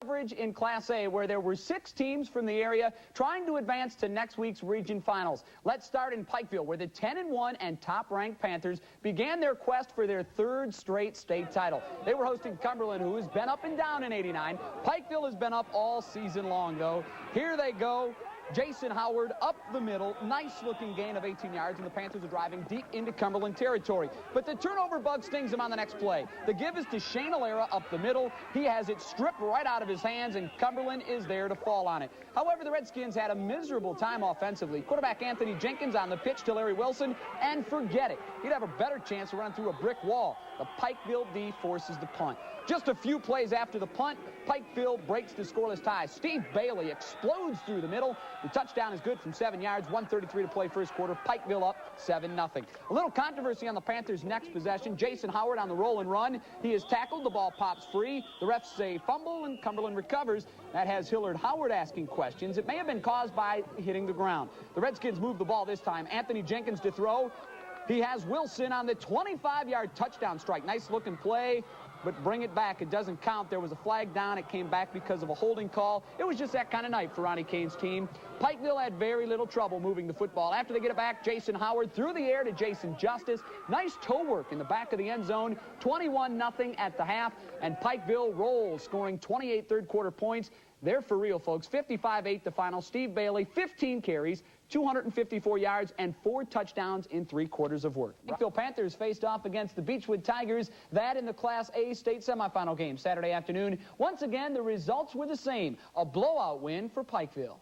Coverage in Class A, where there were 6 teams from the area trying to advance to next week's region finals. Let's start in Pikeville, where the 10-1 and top-ranked Panthers began their quest for their 3rd straight state title. They were hosting Cumberland, who has been up and down in '89. Pikeville has been up all season long, though. Here they go. Jason Howard up the middle. Nice-looking gain of 18 yards, and the Panthers are driving deep into Cumberland territory. But the turnover bug stings him on the next play. The give is to Shane Alera up the middle. He has it stripped right out of his hands, and Cumberland is there to fall on it. However, the Redskins had a miserable time offensively. Quarterback Anthony Jenkins on the pitch to Larry Wilson, and forget it. He'd have a better chance of running through a brick wall. The Pikeville D forces the punt. Just a few plays after the punt, Pikeville breaks the scoreless tie. Steve Bailey explodes through the middle. The touchdown is good from 7 yards, 1:33 to play first quarter. Pikeville up 7-0. A little controversy on the Panthers' next possession. Jason Howard on the roll and run. He is tackled. The ball pops free. The refs say fumble, and Cumberland recovers. That has Hillard Howard asking questions. It may have been caused by hitting the ground. The Redskins move the ball this time. Anthony Jenkins to throw. He has Wilson on the 25-yard touchdown strike. Nice-looking play, but bring it back. It doesn't count. There was a flag down. It came back because of a holding call. It was just that kind of night for Ronnie Kane's team. Pikeville had very little trouble moving the football. After they get it back, Jason Howard through the air to Jason Justice. Nice toe work in the back of the end zone. 21-0 at the half, and Pikeville rolls, scoring 28 third-quarter points. They're for real, folks. 55-8 the final. Steve Bailey, 15 carries, 254 yards, and 4 touchdowns in 3 quarters of work. Pikeville Panthers faced off against the Beechwood Tigers. That in the Class A state semifinal game Saturday afternoon. Once again, the results were the same. A blowout win for Pikeville.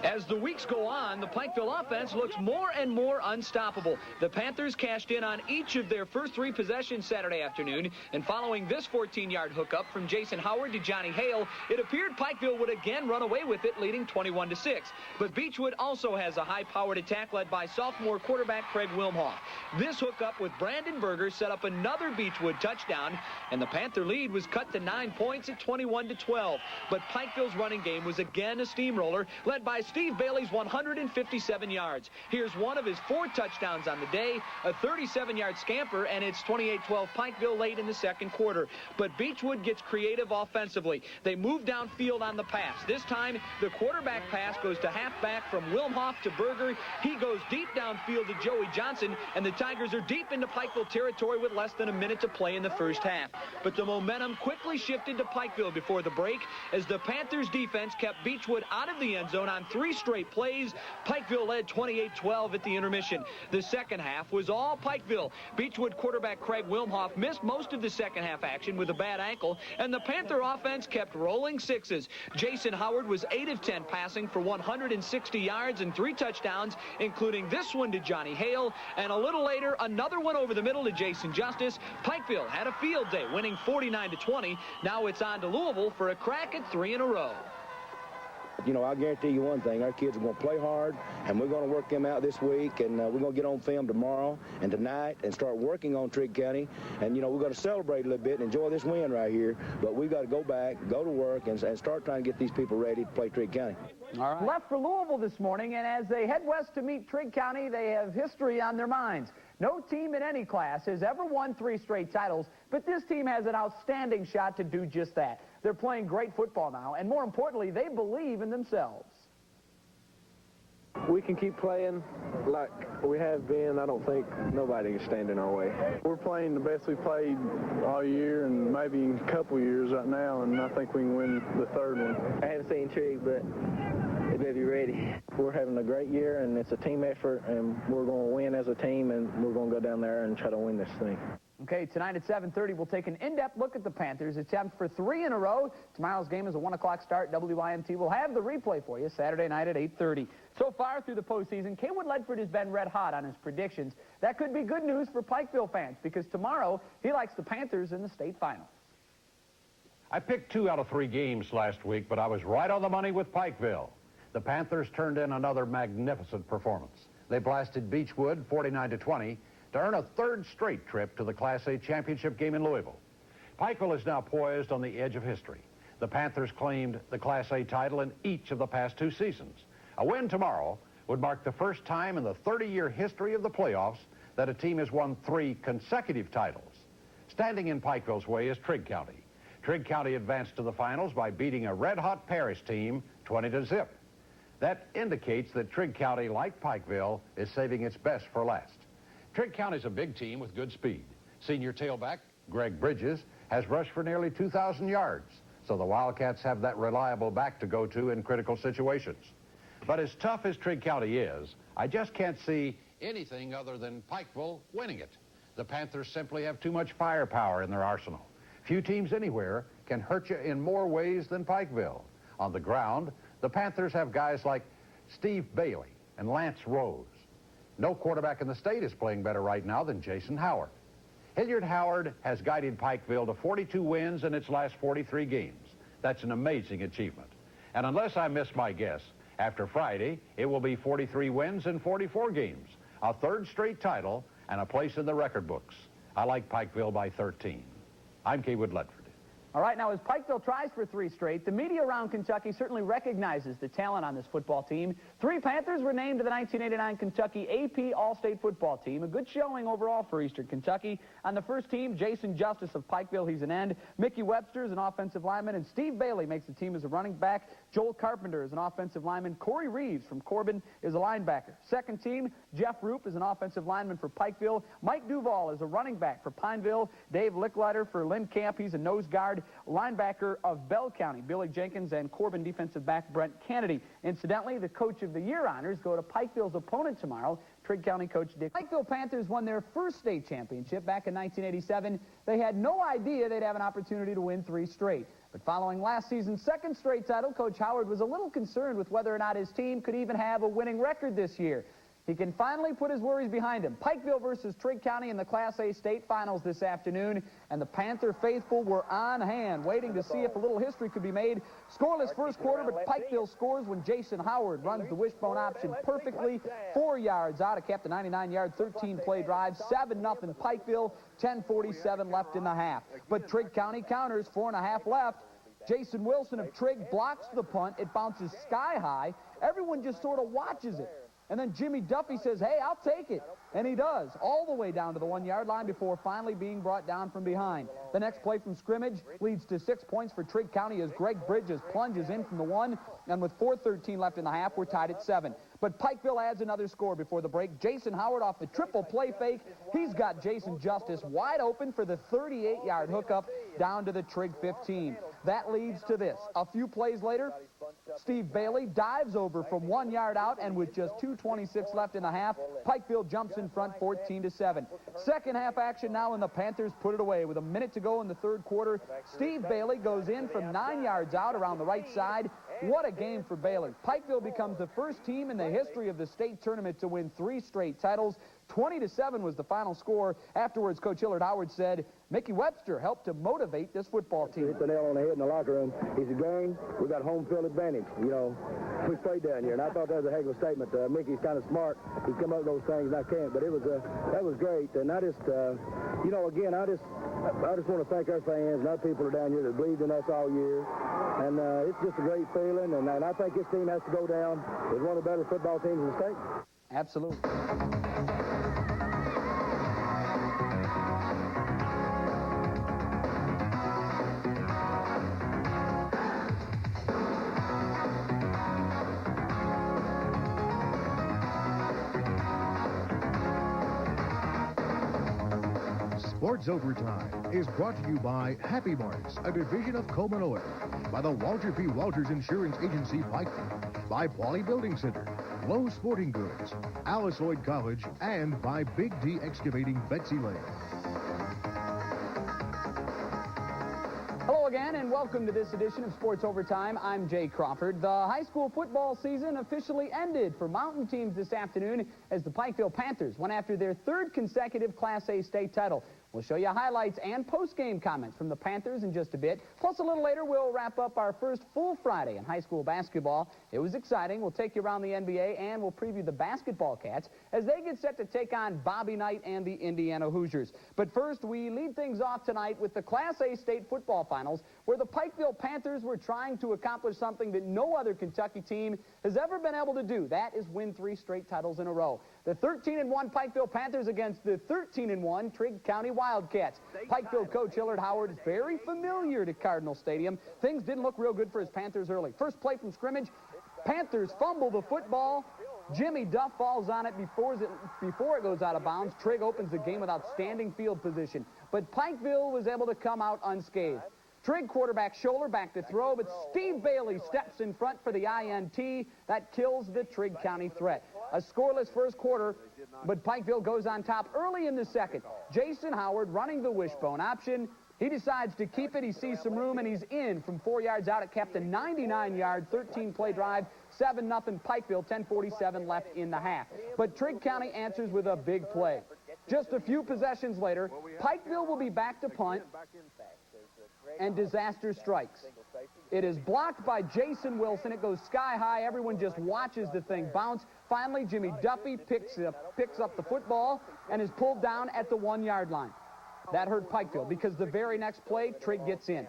As the weeks go on, the Pikeville offense looks more and more unstoppable. The Panthers cashed in on each of their first 3 possessions Saturday afternoon, and following this 14-yard hookup from Jason Howard to Johnny Hale, it appeared Pikeville would again run away with it, leading 21-6. But Beechwood also has a high-powered attack led by sophomore quarterback Craig Wilmhoff. This hookup with Brandon Berger set up another Beechwood touchdown, and the Panther lead was cut to 9 points at 21-12. But Pikeville's running game was again a steamroller, led by Steve Bailey's 157 yards. Here's one of his 4 touchdowns on the day, a 37-yard scamper, and it's 28-12 Pikeville late in the second quarter. But Beechwood gets creative offensively. They move downfield on the pass. This time, the quarterback pass goes to halfback from Wilmhoff to Berger. He goes deep downfield to Joey Johnson, and the Tigers are deep into Pikeville territory with less than a minute to play in the first half. But the momentum quickly shifted to Pikeville before the break, as the Panthers' defense kept Beechwood out of the end zone on 3 straight plays. Pikeville led 28-12 at the intermission. The second half was all Pikeville. Beechwood quarterback Craig Wilmhoff missed most of the second half action with a bad ankle, and the Panther offense kept rolling 6s. Jason Howard was 8 of 10 passing for 160 yards and 3 touchdowns, including this one to Johnny Hale, and a little later, another one over the middle to Jason Justice. Pikeville had a field day, winning 49-20. Now it's on to Louisville for a crack at 3 in a row. You know, I guarantee you one thing, our kids are going to play hard, and we're going to work them out this week, and we're going to get on film tomorrow and tonight and start working on Trigg County. And, you know, we're going to celebrate a little bit and enjoy this win right here, but we've got to go back, go to work, and start trying to get these people ready to play Trigg County. All right. Left for Louisville this morning, and as they head west to meet Trigg County, they have history on their minds. No team in any class has ever won 3 straight titles, but this team has an outstanding shot to do just that. They're playing great football now, and more importantly, they believe in themselves. We can keep playing like we have been. I don't think nobody can stand in our way. We're playing the best we've played all year and maybe in a couple years right now, and I think we can win the 3rd one. I haven't seen Trigg, but they better be ready. We're having a great year, and it's a team effort, and we're going to win as a team, and we're going to go down there and try to win this thing. Okay, tonight at 7:30, we'll take an in-depth look at the Panthers' attempt for 3 in a row. Tomorrow's game is a 1 o'clock start. WYMT will have the replay for you Saturday night at 8:30. So far through the postseason, Kaywood Ledford has been red hot on his predictions. That could be good news for Pikeville fans, because tomorrow he likes the Panthers in the state finals. I picked 2 out of 3 games last week, but I was right on the money with Pikeville. The Panthers turned in another magnificent performance. They blasted Beechwood 49-20 to earn a 3rd straight trip to the Class A championship game in Louisville. Pikeville is now poised on the edge of history. The Panthers claimed the Class A title in each of the past 2 seasons. A win tomorrow would mark the first time in the 30-year history of the playoffs that a team has won 3 consecutive titles. Standing in Pikeville's way is Trigg County. Trigg County advanced to the finals by beating a red-hot Paris team 20-0. That indicates that Trigg County, like Pikeville, is saving its best for last. Trigg County is a big team with good speed. Senior tailback Greg Bridges has rushed for nearly 2,000 yards, so the Wildcats have that reliable back to go to in critical situations. But as tough as Trigg County is, I just can't see anything other than Pikeville winning it. The Panthers simply have too much firepower in their arsenal. Few teams anywhere can hurt you in more ways than Pikeville. On the ground, the Panthers have guys like Steve Bailey and Lance Rose. No quarterback in the state is playing better right now than Jason Howard. Hilliard Howard has guided Pikeville to 42 wins in its last 43 games. That's an amazing achievement. And unless I miss my guess, after Friday, it will be 43 wins in 44 games, a third straight title, and a place in the record books. I like Pikeville by 13. I'm Kaywood Ledford. All right, now as Pikeville tries for 3 straight, the media around Kentucky certainly recognizes the talent on this football team. 3 Panthers were named to the 1989 Kentucky AP All-State Football Team. A good showing overall for Eastern Kentucky. On the first team, Jason Justice of Pikeville, he's an end. Mickey Webster is an offensive lineman, and Steve Bailey makes the team as a running back. Joel Carpenter is an offensive lineman. Corey Reeves from Corbin is a linebacker. Second team, Jeff Roop is an offensive lineman for Pikeville. Mike Duval is a running back for Pineville. Dave Licklider for Lynn Camp, he's a nose guard. Linebacker of Bell County, Billy Jenkins, and Corbin defensive back Brent Kennedy. Incidentally, the Coach of the Year honors go to Pikeville's opponent tomorrow, Trigg County coach Dick. Pikeville Panthers won their first state championship back in 1987. They had no idea they'd have an opportunity to win 3 straight. But following last season's 2nd straight title, Coach Howard was a little concerned with whether or not his team could even have a winning record this year. He can finally put his worries behind him. Pikeville versus Trigg County in the Class A state finals this afternoon, and the Panther faithful were on hand, waiting to see if a little history could be made. Scoreless first quarter, but Pikeville scores when Jason Howard runs the wishbone option perfectly, 4 yards out. It kept a 99-yard, 13-play drive, 7-0 Pikeville, 10:47 left in the half. But Trigg County counters, 4.5 left. Jason Wilson of Trigg blocks the punt. It bounces sky high. Everyone just sort of watches it. And then Jimmy Duffy says, hey, I'll take it. And he does, all the way down to the 1-yard line before finally being brought down from behind. The next play from scrimmage leads to 6 points for Trigg County as Greg Bridges plunges in from the 1. And with 4:13 left in the half, we're tied at 7. But Pikeville adds another score before the break. Jason Howard off the triple play fake. He's got Jason Justice wide open for the 38-yard hookup down to the Trigg 15. That leads to this. A few plays later, Steve Bailey dives over from 1 yard out, and with just 2:26 left in the half, Pikeville jumps in front 14-7. Second half action now, and the Panthers put it away. With a minute to go in the third quarter, Steve Bailey goes in from 9 yards out around the right side. What a game for Bailey. Pikeville becomes the first team in the history of the state tournament to win 3 straight titles. 20-7 was the final score. Afterwards, Coach Hilliard Howard said, Mickey Webster helped to motivate this football team. Hit the nail on the head in the locker room. He said, gang, we got home field advantage. You know, we played down here, and I thought that was a heck of a statement. Mickey's kind of smart. He's come up with those things, and I can't. But it was that was great. And I just, you know, again, I just want to thank our fans and our people are down here that believed in us all year. And it's just a great feeling. And I think this team has to go down as one of the better football teams in the state. Absolutely. Sports Overtime is brought to you by Happy Marks, a division of Coleman Oil, by the Walter P. Walters Insurance Agency, Pikeville, by Pauley Building Center, Lowe's Sporting Goods, Alice Lloyd College, and by Big D Excavating, Betsy Lane. Hello again, and welcome to this edition of Sports Overtime. I'm Jay Crawford. The high school football season officially ended for mountain teams this afternoon as the Pikeville Panthers went after their 3rd consecutive Class A state title. We'll show you highlights and post-game comments from the Panthers in just a bit. Plus, a little later, we'll wrap up our first full Friday in high school basketball. It was exciting. We'll take you around the NBA, and we'll preview the basketball Cats as they get set to take on Bobby Knight and the Indiana Hoosiers. But first, we lead things off tonight with the Class A state football finals, where the Pikeville Panthers were trying to accomplish something that no other Kentucky team has ever been able to do. That is win 3 straight titles in a row. The 13-1 Pikeville Panthers against the 13-1 Trigg County Wildcats. Wildcats. Pikeville coach Hilliard Howard is very familiar to Cardinal Stadium. Things didn't look real good for his Panthers early. First play from scrimmage, Panthers fumble the football. Jimmy Duff falls on it before it goes out of bounds. Trigg opens the game with outstanding field position. But Pikeville was able to come out unscathed. Trigg quarterback shoulder back to throw, but Steve Bailey steps in front for the INT. That kills the Trigg County threat. A scoreless first quarter, but Pikeville goes on top early in the second. Jason Howard running the wishbone option. He decides to keep it. He sees some room, and he's in from 4 yards out. It kept a 99-yard, 13-play drive, 7-0 Pikeville, 10:47 left in the half. But Trigg County answers with a big play. Just a few possessions later, Pikeville will be back to punt, and disaster strikes. It is blocked by Jason Wilson. It goes sky high. Everyone just watches the thing bounce. Finally, Jimmy Duffy picks up the football and is pulled down at the 1-yard line. That hurt Pikeville because the very next play, Trigg gets in.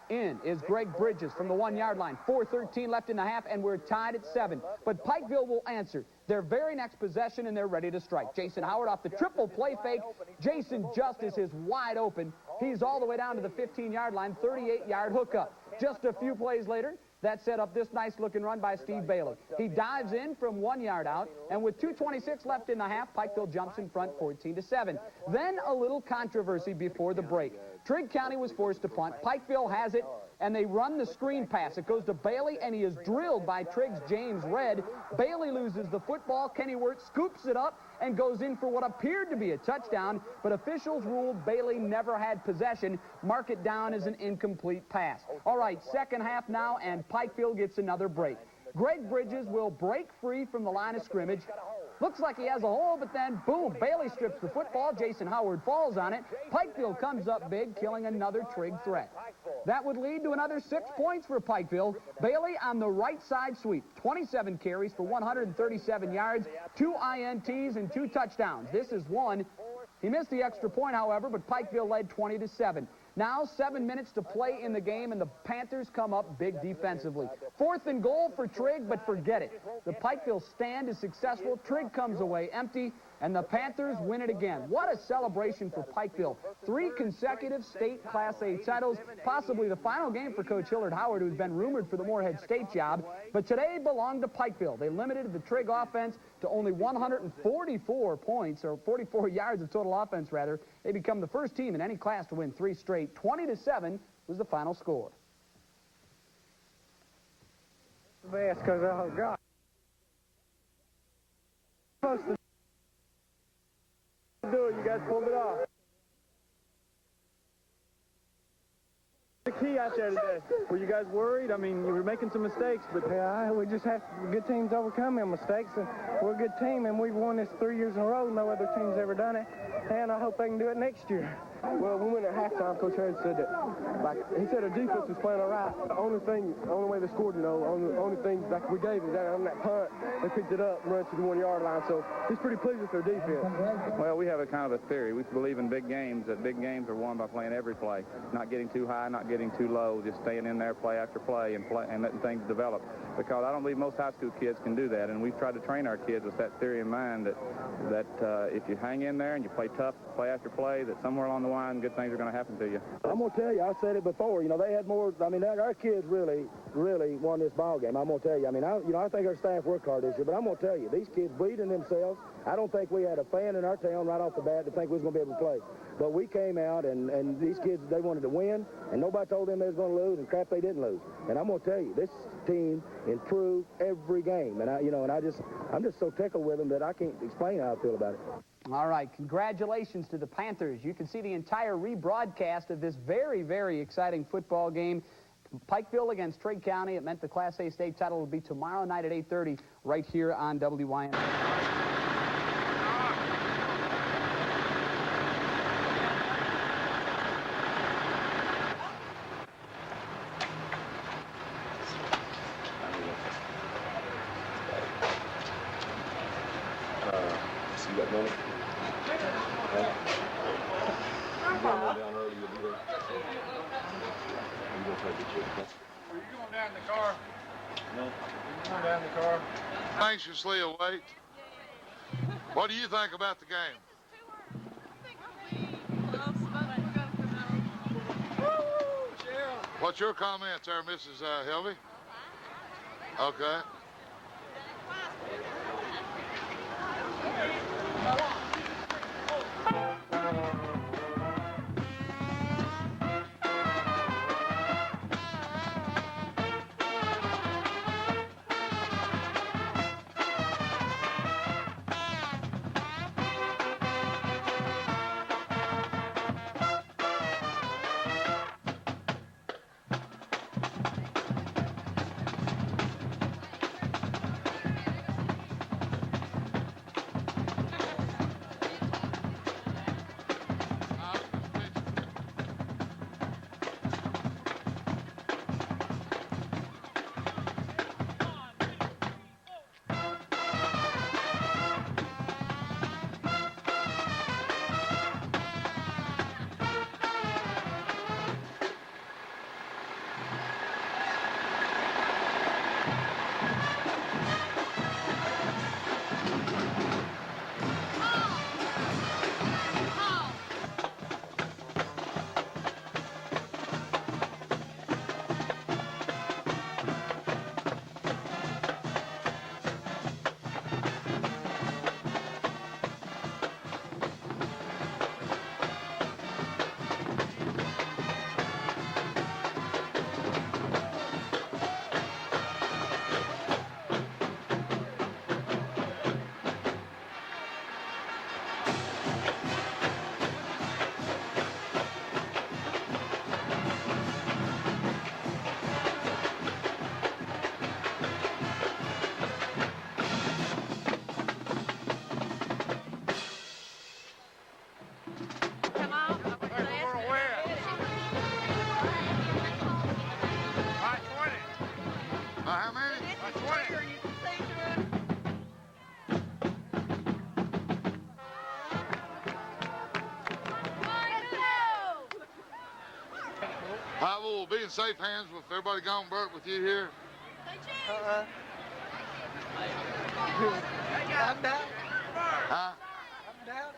In is Greg Bridges from the 1-yard line. 4:13 left in the half, and we're tied at 7. But Pikeville will answer their very next possession, and they're ready to strike. Jason Howard off the triple play fake. Jason Justice is wide open. He's all the way down to the 15-yard line, 38-yard hookup. Just a few plays later, that set up this nice-looking run by Steve Bailey. He dives in from 1 yard out, and with 2:26 left in the half, Pikeville jumps in front 14-7. Then a little controversy before the break. Trigg County was forced to punt. Pikeville has it, and they run the screen pass. It goes to Bailey, and he is drilled by Trigg's James Redd. Bailey loses the football. Kenny Wirt scoops it up and goes in for what appeared to be a touchdown, but officials ruled Bailey never had possession. Mark it down as an incomplete pass. All right, second half now, and Pikeville gets another break. Greg Bridges will break free from the line of scrimmage. Looks like he has a hole, but then, boom, Bailey strips the football. Jason Howard falls on it. Pikeville comes up big, killing another Trigg threat. That would lead to another 6 points for Pikeville. Bailey on the right side sweep. 27 carries for 137 yards, 2 INTs, and 2 touchdowns. This is one. He missed the extra point, however, but Pikeville led 20-7. Now 7 minutes to play in the game, and the Panthers come up big defensively. 4th and goal for Trigg, but forget it. The Pikeville stand is successful. Trigg comes away empty, and the Panthers win it again. What a celebration for Pikeville. 3 consecutive state Class A titles, possibly the final game for Coach Hilliard Howard, who's been rumored for the Moorhead State job. But today belonged to Pikeville. They limited the Trigg offense to only 144 points, or 44 yards of total offense, rather. They become the first team in any class to win 3 straight. 20-7 was the final score. The best, because oh God. Supposed to do it. You guys pulled it off. The key out there today. Were you guys worried? I mean, you were making some mistakes, but yeah, we just have good teams overcome their mistakes, and we're a good team, and we've won this 3 years in a row. No other team's ever done it, and I hope they can do it next year. Well, we went at halftime. Coach Harris said that, like, he said our defense was playing all right. The only way they scored, only thing like we gave is that on that punt, they picked it up and ran to the 1 yard line. So he's pretty pleased with their defense. Well, we have a kind of a theory. We believe in big games, that big games are won by playing every play, not getting too high, not getting too low, just staying in there play after play and letting things develop. Because I don't believe most high school kids can do that, and we've tried to train our kids with that theory in mind that if you hang in there and you play tough, play after play, that somewhere along the line, good things are going to happen to you. I'm going to tell you, I said it before, they had more, our kids really won this ball game. I'm going to tell you, I think our staff worked hard this year, but I'm going to tell you, these kids believed in themselves. I don't think we had a fan in our town right off the bat to think we was going to be able to play. But we came out, and these kids, they wanted to win, and nobody told them they was going to lose, and crap, they didn't lose. And I'm going to tell you, this team improved every game, and I'm just so tickled with them that I can't explain how I feel about it. All right, congratulations to the Panthers. You can see the entire rebroadcast of this very, very exciting football game. Pikeville against Trigg County. It meant the Class A state title will be tomorrow night at 8:30 right here on WYN. Anxiously await. What do you think about the game? What's your comments there, Mrs. Helvey? Okay. We'll be in safe hands with everybody gone, Bert, with you here. I'm down. Huh? I'm down.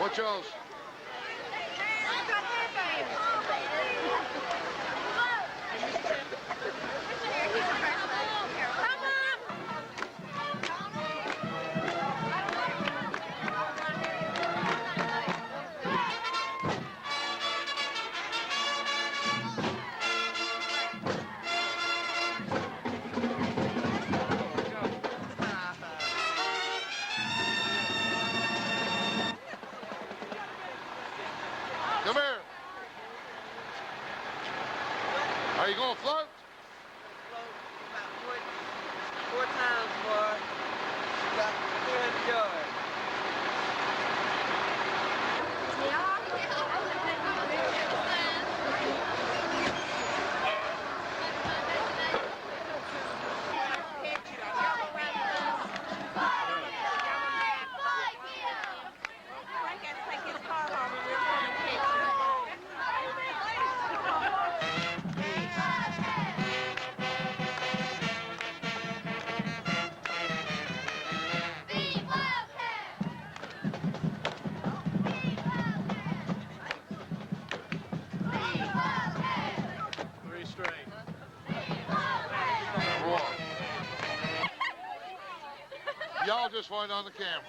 What y'all's? Come here. Are you going to float? Float about four times, boy. Got 300 yards. Y'all just went on the camera.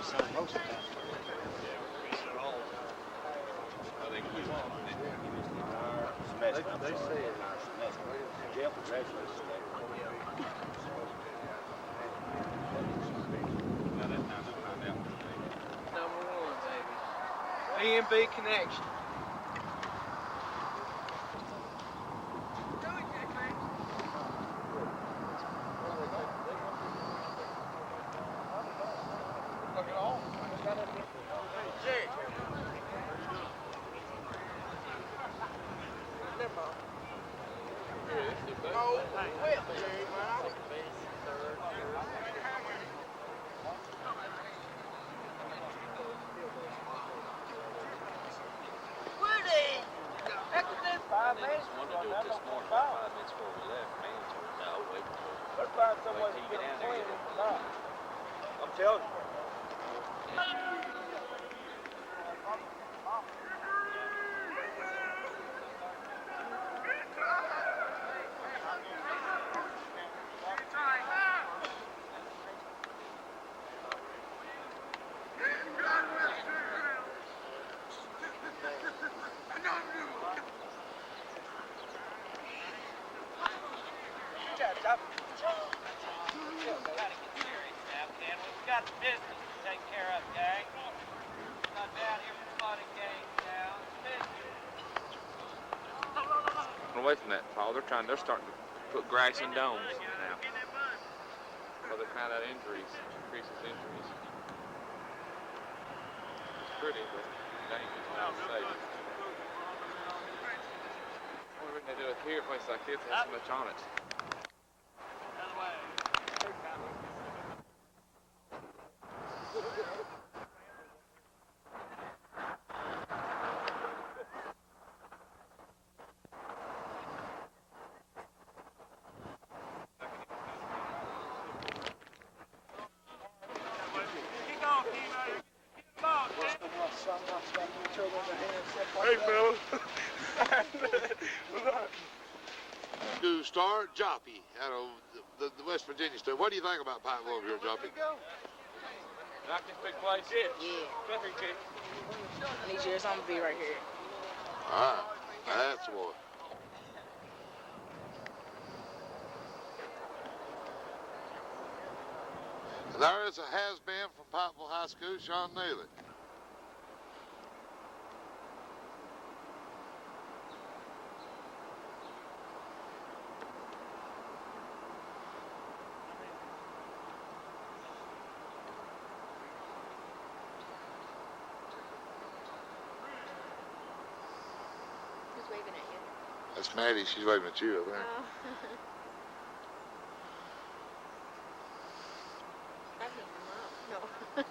most of the time. They say it in our semester. Jeff was actually Number 1, baby. B&B Connection. I'm telling you. Got the business to take care of, gang. Not down here for fun and games now. Away from that, Paul. They're starting to put grass in domes now. Well, they found out injuries, increases injuries. It's pretty, but dangerous, not safe. Only reason they do it here at places like this, it has so much on it. Hey, fellas. New star, Joppy, out of the West Virginia state. What do you think about Pikeville over here, Joppy? Not this big place? Yeah. Next year, I'm gonna be right here. All right. That's the boy. And there is a has-been from Pikeville High School, Sean Neely. Who's waving at you? That's Maddie. She's waving at you, I think. Oh. I hit him up. No.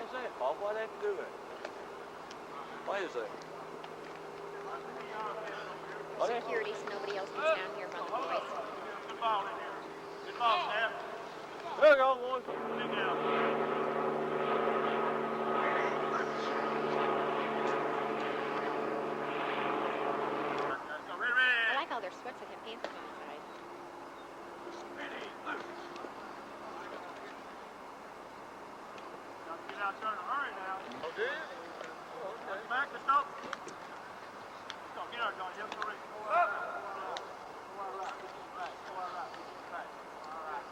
is that, Paul? Why they have to do that? Why is that? Security, so nobody else gets down here about the boys. Good ball in here. Good ball, Snap. There you go, boys. Sit down. I like all their sweats that have Panthers on the side. Get out there in a hurry now. Oh, do you? Let's back, let's go. Let's go, get out, John. You have to reach. Up. Go out right. Back. Go out right. Back. All right.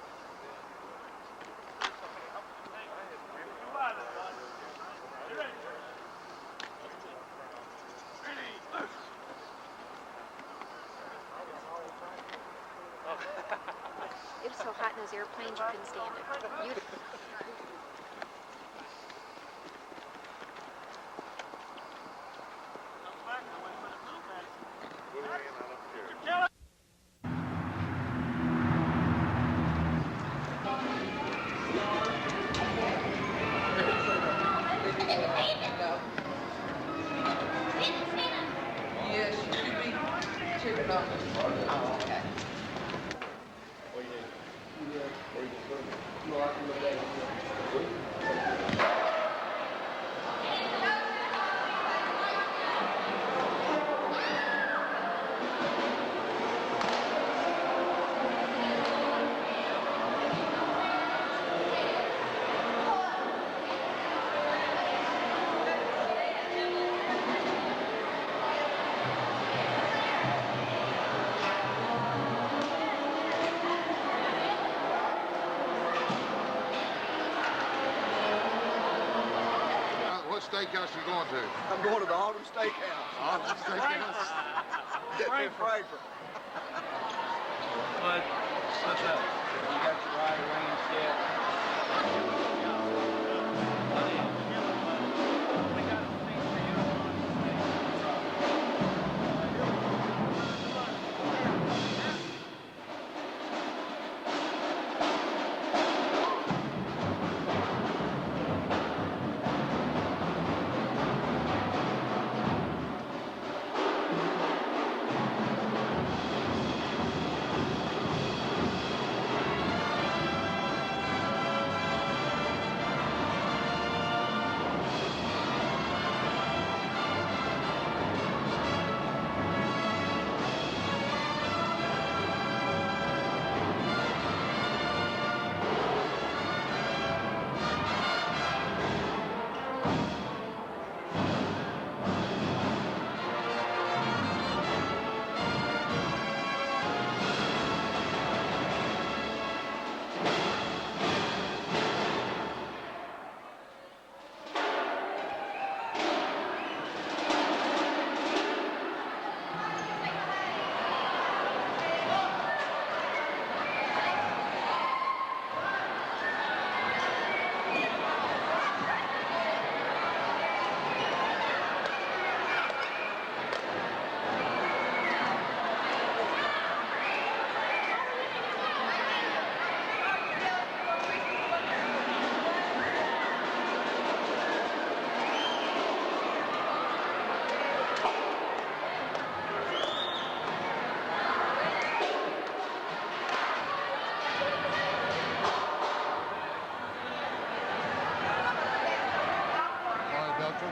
You wide it, bud. Get ready. Ready. It was so hot in those airplanes, you couldn't stand it. Beautiful. Yes, you should be checking off this part. Oh, okay. What do you need? Where are you going? No, I can look at it. What steakhouse you going to? I'm going to the Autumn Steakhouse. Autumn Steakhouse? Frankfurt. What's up? You got your right range set.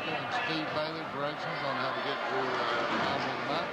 Giving Steve Bailey directions on how to get to Mountain of the Map.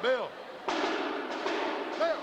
Bill. Bill.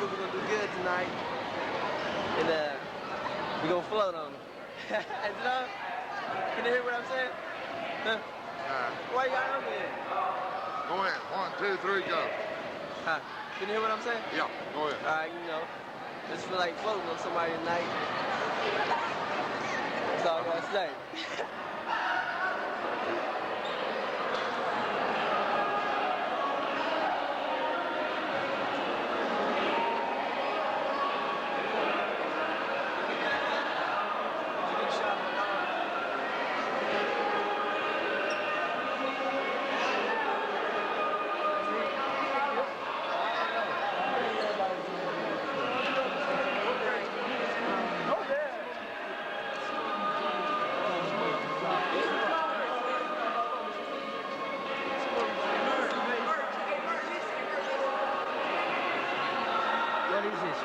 We're gonna do good tonight, and we're gonna float on them. Can you hear what I'm saying? Huh? Why you got on there? Go ahead. 1, 2, 3, go. Huh? Can you hear what I'm saying? Yeah, go ahead. All right, you know, just feel like floating on somebody tonight. That's all I gotta say. What is this?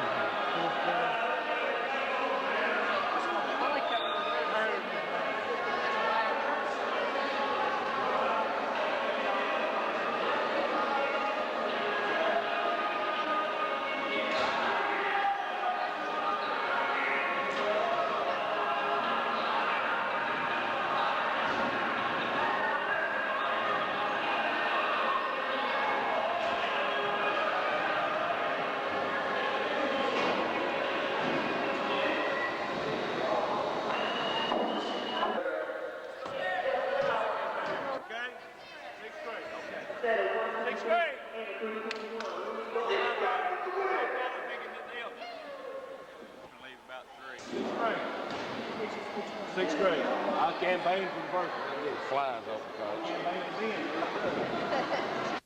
Sixth grade. Sixth grade. I campaigned for the first one. Flies off the coach.